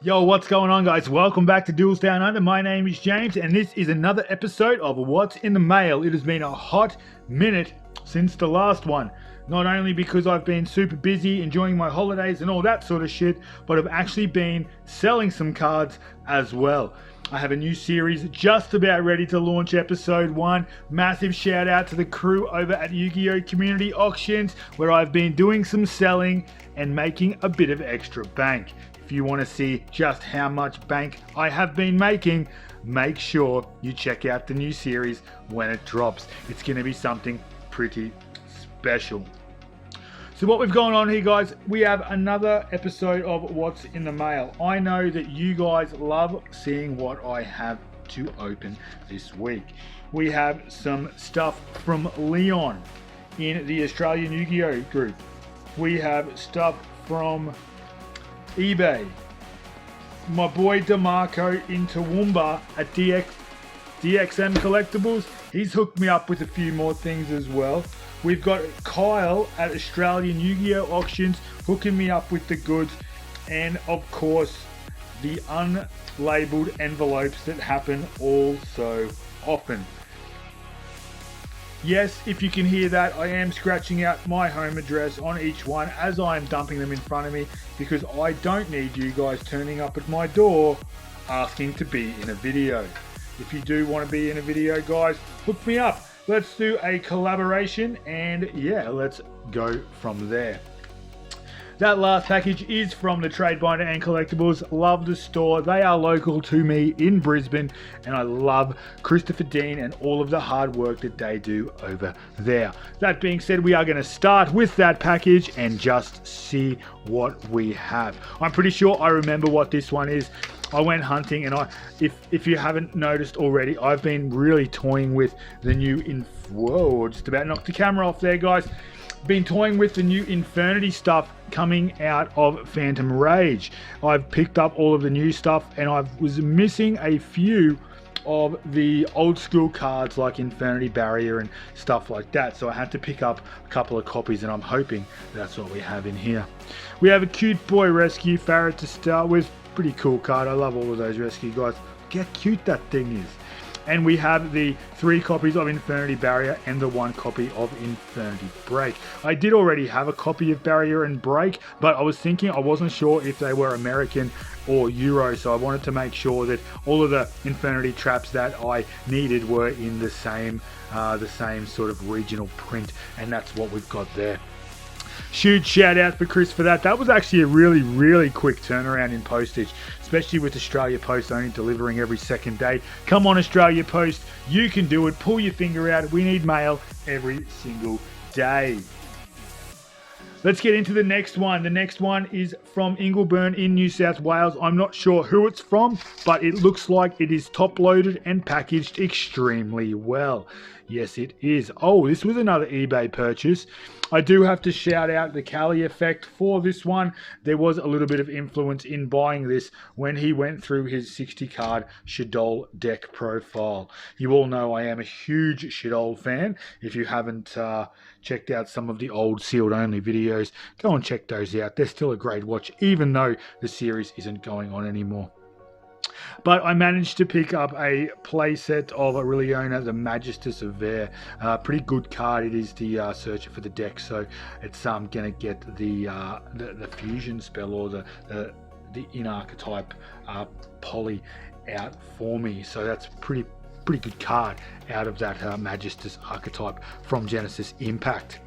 Yo, what's going on, guys? Welcome back to Duels Down Under. My name is James, and this is another episode of What's in the Mail. It has been a hot minute since the last one. Not only because I've been super busy enjoying my holidays and all that sort of shit, but I've actually been selling some cards as well. I have a new series just about ready to launch episode 1. Massive shout out to the crew over at YuGiOh Community Auctions, where I've been doing some selling and making a bit of extra bank. If you want to see just how much bank I have been making, make sure you check out the new series when it drops. It's going to be something pretty special. So what we've gone on here, guys, we have another episode of What's in the Mail. I know that you guys love seeing what I have to open this week. We have some stuff from Leon in the Australian YuGiOh group. We have stuff from eBay. My boy DeMarco in Toowoomba at DXM Collectibles. He's hooked me up with a few more things as well. We've got Kyle at Australian YuGiOh Auctions hooking me up with the goods. And of course, the unlabeled envelopes that happen all so often. Yes, if you can hear that, I am scratching out my home address on each one as I am dumping them in front of me, because I don't need you guys turning up at my door asking to be in a video. If you do want to be in a video, guys, hook me up. Let's do a collaboration and yeah, let's go from there. That last package is from the Trade Binder and Collectibles. Love the store. They are local to me in Brisbane, and I love Christopher Dean and all of the hard work that they do over there. That being said, we are going to start with that package and just see what we have. I'm pretty sure I remember what this one is. I went hunting, and if you haven't noticed already, I've been really toying with the new whoa, just about knocked the camera off there, guys. Been toying with the new Infernity stuff coming out of Phantom Rage. I've picked up all of the new stuff, and I was missing a few of the old school cards like Infernity Barrier and stuff like that, so I had to pick up a couple of copies, and I'm hoping that's what we have in here. We have a cute boy rescue Farrah to start with. Pretty cool card. I love all of those rescue guys. Look how cute that thing is. And we have the 3 copies of Infernity Barrier and the 1 copy of Infernity Break. I did already have a copy of Barrier and Break, but I was thinking, I wasn't sure if they were American or Euro, so I wanted to make sure that all of the Infernity traps that I needed were in the same sort of regional print, and that's what we've got there. Huge shout out for Chris for that. That was actually a really quick turnaround in postage, especially with Australia Post only delivering every second day. Come on, Australia Post, you can do it. Pull your finger out. We need mail every single day. Let's get into the next one. The next one is from Ingleburn in New South Wales. I'm not sure who it's from, but it looks like it is top loaded and packaged extremely well. Yes, it is. Oh, this was another eBay purchase. I do have to shout out the Cali effect for this one. There was a little bit of influence in buying this when he went through his 60 card Shadol deck profile. You all know I am a huge Shadol fan. If you haven't checked out some of the old sealed only videos, go and check those out. They're still a great watch, even though the series isn't going on anymore. But I managed to pick up a playset of Aureliona, the Magistus of Vare. Pretty good card. It is the searcher for the deck, so it's going to get the fusion spell or the in-archetype poly out for me. So that's pretty good card out of that Magistus archetype from Genesis Impact.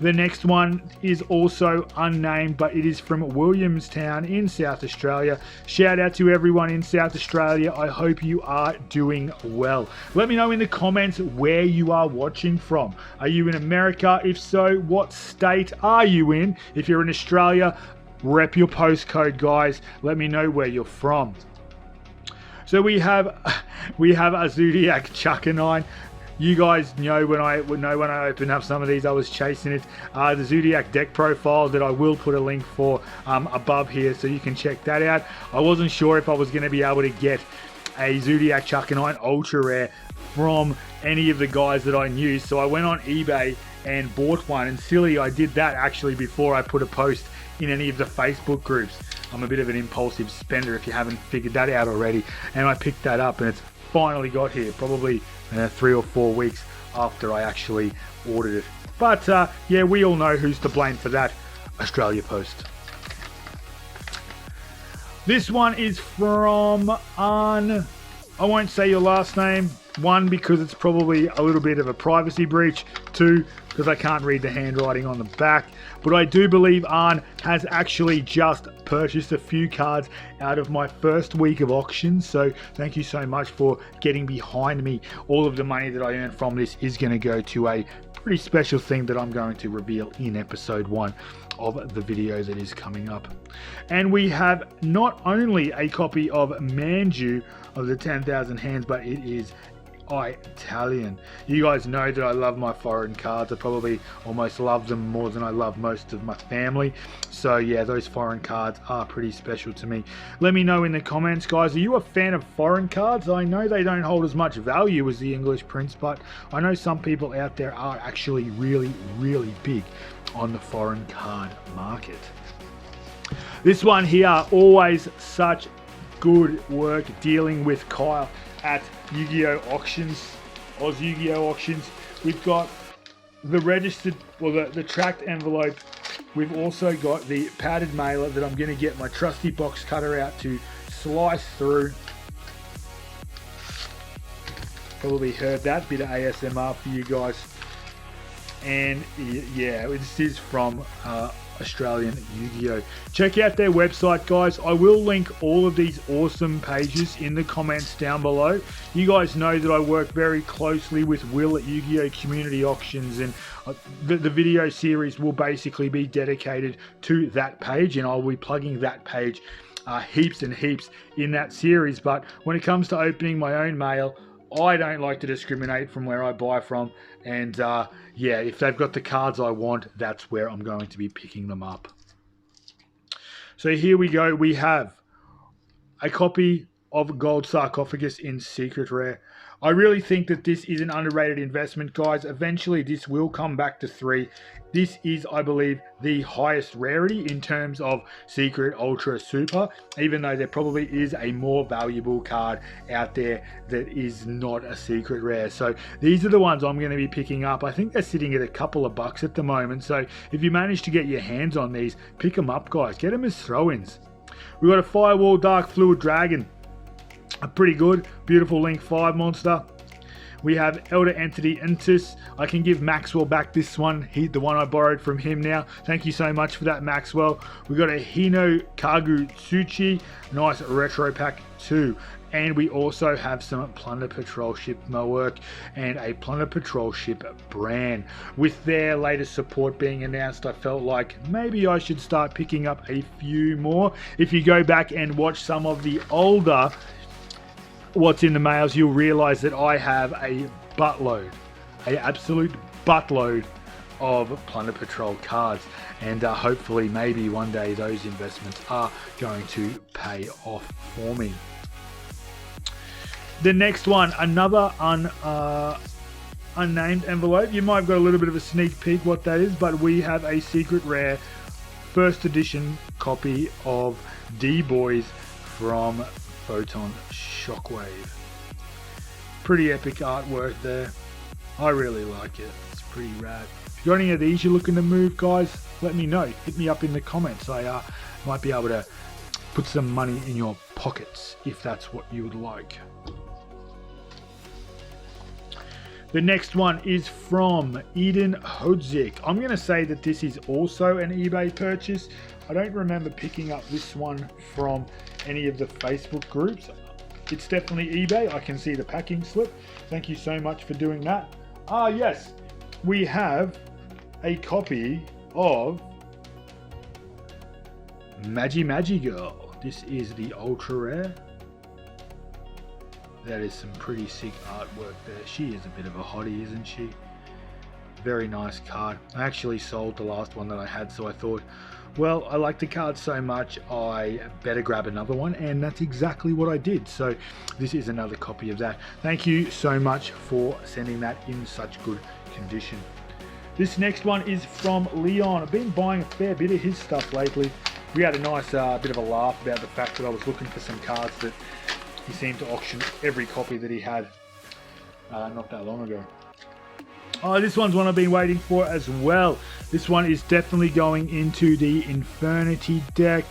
The next one is also unnamed, but it is from Williamstown in South Australia. Shout out to everyone in South Australia. I hope you are doing well. Let me know in the comments where you are watching from. Are you in America? If so, what state are you in? If you're in Australia, rep your postcode, guys. Let me know where you're from. So we have a Zodiac Chuckanine. You guys know when I opened up some of these, I was chasing it. The Zodiac deck profile that I will put a link for above here, so you can check that out. I wasn't sure if I was going to be able to get a Zodiac Chuckanine Ultra Rare from any of the guys that I knew, so I went on eBay and bought one. And silly, I did that actually before I put a post in any of the Facebook groups. I'm a bit of an impulsive spender if you haven't figured that out already. And I picked that up and it's finally got here, probably 3 or 4 weeks after I actually ordered it. But yeah, we all know who's to blame for that. Australia Post. This one is from I won't say your last name. 1, because it's probably a little bit of a privacy breach. 2, because I can't read the handwriting on the back. But I do believe Arn has actually just purchased a few cards out of my first week of auctions. So thank you so much for getting behind me. All of the money that I earn from this is going to go to a pretty special thing that I'm going to reveal in episode 1 of the video that is coming up. And we have not only a copy of Manju of the 10,000 Hands, but it is Italian. You guys know that I love my foreign cards. I probably almost love them more than I love most of my family. So yeah, those foreign cards are pretty special to me. Let me know in the comments, guys. Are you a fan of foreign cards? I know they don't hold as much value as the English prints, but I know some people out there are actually really, really big on the foreign card market. This one here, always such good work dealing with Kyle at YuGiOh auctions, Oz YuGiOh auctions. We've got the registered, well, the tracked envelope. We've also got the padded mailer that I'm going to get my trusty box cutter out to slice through. Probably heard that bit of ASMR for you guys. And yeah, this is from Australian YuGiOh. Check out their website, guys. I will link all of these awesome pages in the comments down below. You guys know that I work very closely with Will at YuGiOh Community Auctions, and the video series will basically be dedicated to that page, and I'll be plugging that page heaps and heaps in that series. But when it comes to opening my own mail, I don't like to discriminate from where I buy from, and yeah, if they've got the cards I want, that's where I'm going to be picking them up. So here we go. We have a copy of Gold Sarcophagus in Secret Rare. I really think that this is an underrated investment, guys. Eventually, this will come back to 3. This is, I believe, the highest rarity in terms of Secret, Ultra, Super, even though there probably is a more valuable card out there that is not a Secret Rare. So these are the ones I'm going to be picking up. I think they're sitting at a couple of bucks at the moment. So if you manage to get your hands on these, pick them up, guys. Get them as throw-ins. We've got a Firewall Dark Fluid Dragon. A pretty good, beautiful Link 5 monster. We have Elder Entity Intus. I can give Maxwell back this one. The one I borrowed from him now. Thank you so much for that, Maxwell. We got a Hino Kagu Tsuchi. Nice retro pack too. And we also have some Plunder Patrol ship Mowork and a Plunder Patrol ship Bran. With their latest support being announced, I felt like maybe I should start picking up a few more. If you go back and watch some of the older What's in the Mails, you'll realize that I have a buttload, an absolute buttload of Plunder Patrol cards, and hopefully maybe one day those investments are going to pay off for me. The next one, another unnamed envelope. You might have got a little bit of a sneak peek what that is, but we have a Secret Rare first edition copy of D-Boys from Photon Shockwave. Pretty epic artwork there. I really like it. It's pretty rad. If you got any of these you're looking to move, guys, let me know. Hit me up in the comments. I might be able to put some money in your pockets if that's what you would like. The next one is from Eden Hodzik. I'm going to say that this is also an eBay purchase. I don't remember picking up this one from any of the Facebook groups. It's definitely eBay. I can see the packing slip. Thank you so much for doing that. Yes, we have a copy of YuGiOh. This is the ultra rare. That is some pretty sick artwork there. She is a bit of a hottie, isn't she? Very nice card. I actually sold the last one that I had, so I thought, well, I like the card so much, I better grab another one, and that's exactly what I did. So this is another copy of that. Thank you so much for sending that in such good condition. This next one is from Leon. I've been buying a fair bit of his stuff lately. we had a nice bit of a laugh about the fact that I was looking for some cards that he seemed to auction every copy that he had not that long ago. Oh, this one's one I've been waiting for as well. This one is definitely going into the Infernity deck.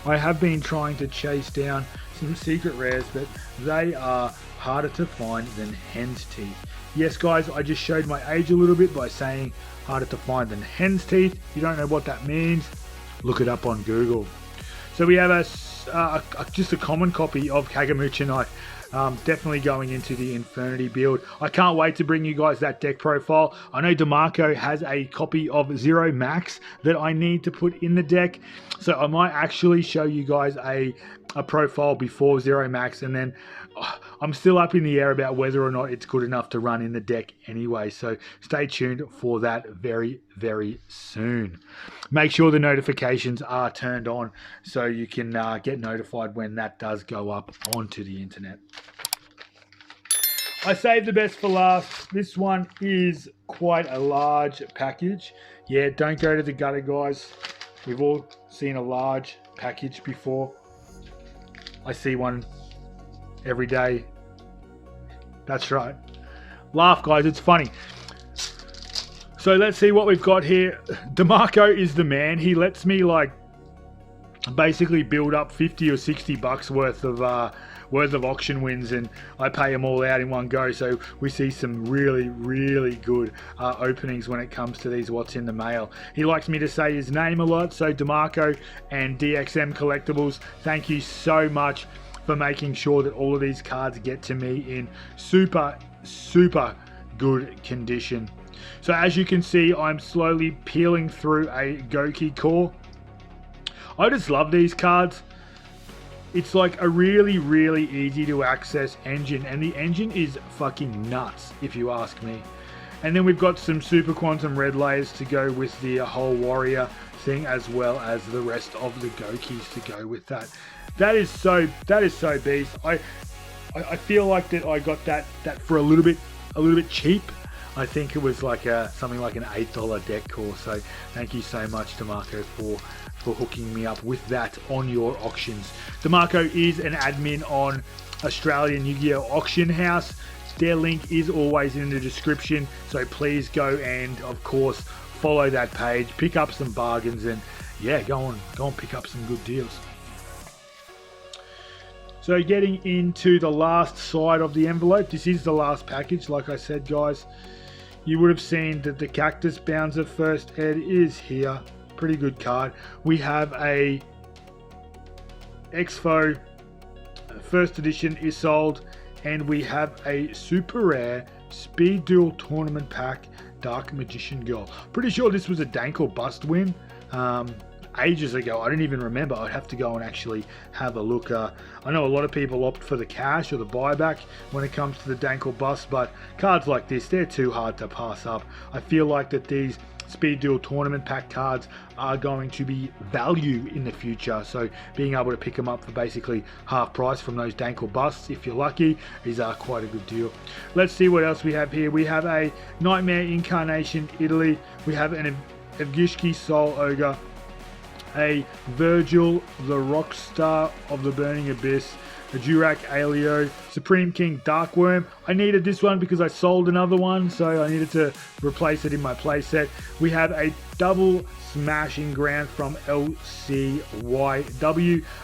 I have been trying to chase down some secret rares, but they are harder to find than hen's teeth. Yes, guys, I just showed my age a little bit by saying harder to find than hen's teeth. If you don't know what that means, look it up on Google. So we have just a common copy of Kagamucha Knight. Definitely going into the Infernity build. I can't wait to bring you guys that deck profile. I know DeMarco has a copy of Zero Max that I need to put in the deck. So I might actually show you guys a profile before Zero Max, and then I'm still up in the air about whether or not it's good enough to run in the deck anyway. So stay tuned for that very, very soon. Make sure the notifications are turned on so you can get notified when that does go up onto the internet. I saved the best for last. This one is quite a large package. Yeah, don't go to the gutter, guys. We've all seen a large package before. I see one every day. That's right. Laugh, guys, it's funny. So let's see what we've got here. DeMarco is the man. He lets me like basically build up 50 or 60 bucks worth of auction wins, and I pay them all out in one go. So we see some really, really good openings when it comes to these what's in the mail. He likes me to say his name a lot. So DeMarco and DXM Collectibles, thank you so much for making sure that all of these cards get to me in super, super good condition. So as you can see, I'm slowly peeling through a Goki core. I just love these cards. It's like a really, really easy to access engine, and the engine is fucking nuts if you ask me. And then we've got some Super Quantum Red layers to go with the whole Warrior thing, as well as the rest of the Gokis to go with that. That is so beast. I feel like that I got that for a little bit cheap. I think it was like something like an $8 deck core. So thank you so much, DeMarco, for hooking me up with that on your auctions. DeMarco is an admin on Australian YuGiOh Auction House. Their link is always in the description, so please go and of course follow that page, pick up some bargains, and yeah, go on pick up some good deals. So getting into the last side of the envelope, this is the last package. Like I said, guys, you would have seen that the Cactus Bouncer First Ed is here. Pretty good card. We have a Expo First Edition is sold, and we have a super rare Speed Duel Tournament Pack Dark Magician Girl. Pretty sure this was a dank or bust win ages ago. I don't even remember. I'd have to go and actually have a look. I know a lot of people opt for the cash or the buyback when it comes to the dank or bust, but cards like this, they're too hard to pass up. I feel like that these Speed Duel Tournament Pack cards are going to be value in the future, so being able to pick them up for basically half price from those dank or busts, if you're lucky, is quite a good deal. Let's see what else we have here. We have a Nightmare Incarnation Italy. We have an Evgishki Soul Ogre, a Virgil the Rockstar of the Burning Abyss, a Durak Alio, Supreme King Darkworm. I needed this one because I sold another one, so I needed to replace it in my playset. We have a double smashing ground from LCYW,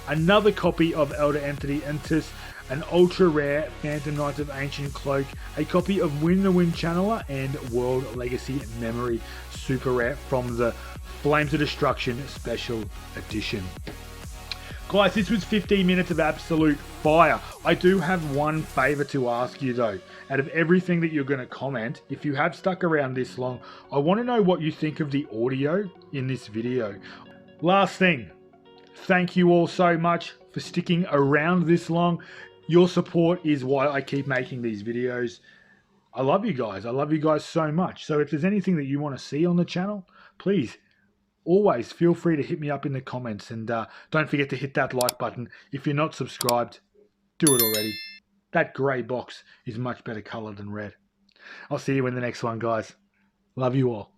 another copy of Elder Entity Entis, an ultra rare Phantom Knights of Ancient Cloak, a copy of Win the Wind Channeler, and World Legacy Memory super rare from the Flames of Destruction Special Edition. Guys, this was 15 minutes of absolute fire. I do have one favour to ask you though. Out of everything that you're going to comment, if you have stuck around this long, I want to know what you think of the audio in this video. Last thing, thank you all so much for sticking around this long. Your support is why I keep making these videos. I love you guys. I love you guys so much. So if there's anything that you want to see on the channel, please always feel free to hit me up in the comments, and don't forget to hit that like button. If you're not subscribed, do it already. That grey box is much better colour than red. I'll see you in the next one, guys. Love you all.